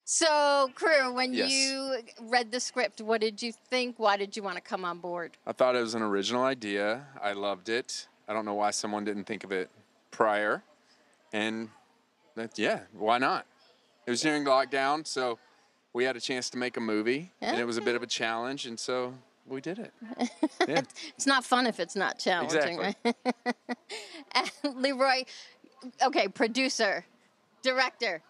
So, crew, when Yes. you read the script, what did you think? Why did you want to come on board? I thought it was an original idea. I loved it. I don't know why someone didn't think of it prior. And yeah, why not? It was during lockdown, so we had a chance to make a movie, and it was a bit of a challenge, and so we did it. Yeah. It's not fun if it's not challenging, Exactly. right? And Leroy, okay, producer, director,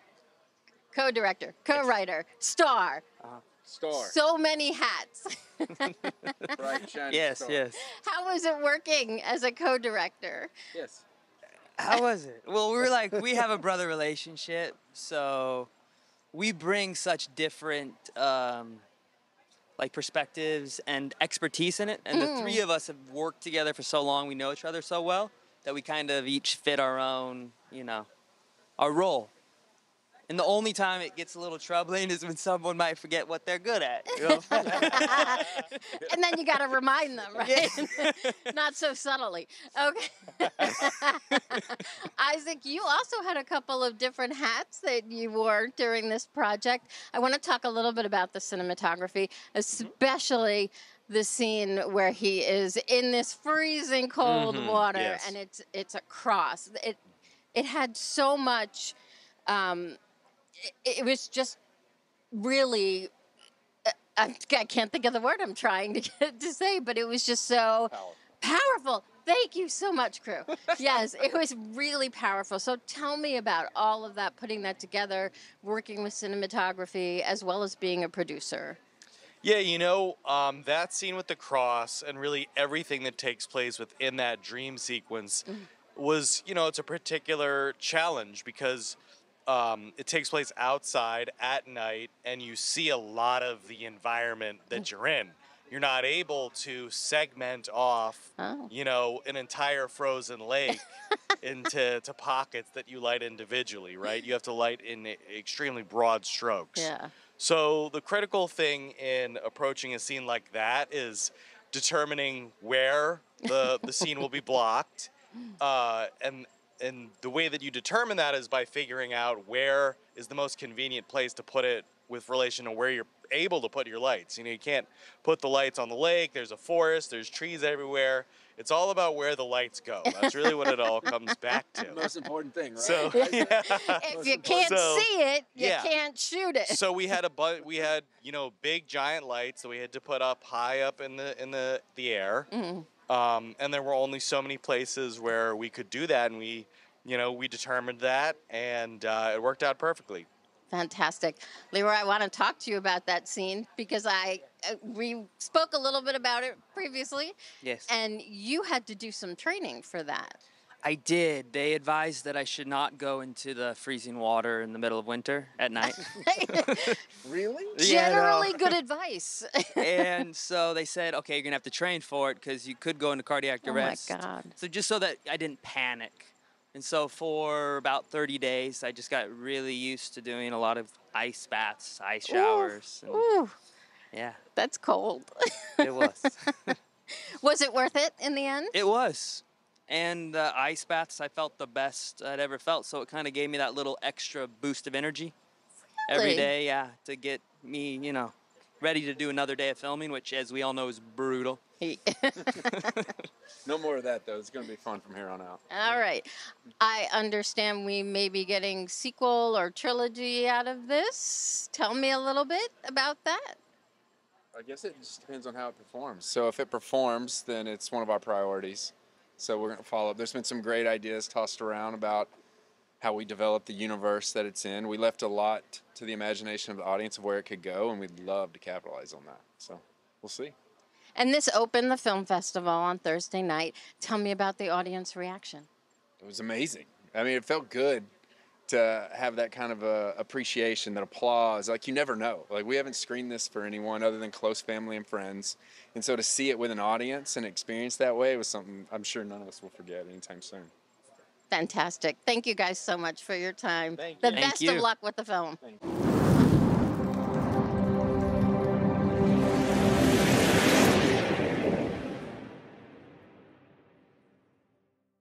co-director, co-writer, star. Star. So many hats. Bright, shiny Yes, star. yes. How was it working as a co-director? Yes. How was it? Well, we have a brother relationship, so we bring such different perspectives and expertise in it. And the three of us have worked together for so long, we know each other so well that we kind of each fit our own, our role. And the only time it gets a little troubling is when someone might forget what they're good at. And then you got to remind them, right? Not so subtly. Okay. Isaac, you also had a couple of different hats that you wore during this project. I want to talk a little bit about the cinematography, especially the scene where he is in this freezing cold water, yes. and it's a cross. It had so much. It was just really, I can't think of the word I'm trying to say, but it was just so powerful. Thank you so much, crew. Yes, it was really powerful. So tell me about all of that, putting that together, working with cinematography, as well as being a producer. Yeah, that scene with the cross and really everything that takes place within that dream sequence was, it's a particular challenge because it takes place outside at night and you see a lot of the environment that you're in. You're not able to segment off, an entire frozen lake into pockets that you light individually, right? You have to light in extremely broad strokes. Yeah. So the critical thing in approaching a scene like that is determining where the scene will be blocked, and the way that you determine that is by figuring out where is the most convenient place to put it with relation to where you're able to put your lights. You can't put the lights on the lake. There's a forest. There's trees everywhere. It's all about where the lights go. That's really what it all comes back to. Most important thing, right? So, If you can't see it, you can't shoot it. So we had big giant lights that we had to put up high up in the air. And there were only so many places where we could do that, and we determined that, and it worked out perfectly. Fantastic. Leroy, I want to talk to you about that scene because we spoke a little bit about it previously. Yes. And you had to do some training for that. I did. They advised that I should not go into the freezing water in the middle of winter at night. Really? Generally good advice. And so they said, okay, you're going to have to train for it because you could go into cardiac arrest. Oh, my God. So just so that I didn't panic. And so for about 30 days, I just got really used to doing a lot of ice baths, ice showers. Ooh. Yeah. That's cold. It was. Was it worth it in the end? It was. And the ice baths, I felt the best I'd ever felt. So it kind of gave me that little extra boost of energy every day, to get me, ready to do another day of filming, which, as we all know, is brutal. No more of that, though. It's going to be fun from here on out. All right. I understand we may be getting sequel or trilogy out of this. Tell me a little bit about that. I guess it just depends on how it performs. So if it performs, then it's one of our priorities. So we're going to follow up. There's been some great ideas tossed around about how we develop the universe that it's in. We left a lot to the imagination of the audience of where it could go, and we'd love to capitalize on that. So we'll see. And this opened the film festival on Thursday night. Tell me about the audience reaction. It was amazing. I mean, it felt good to have that kind of appreciation, that applause. Like, you never know. Like, we haven't screened this for anyone other than close family and friends. And so to see it with an audience and experience that way was something I'm sure none of us will forget anytime soon. Fantastic. Thank you guys so much for your time. Thank you. The Thank best you. of luck with the film. Thank you.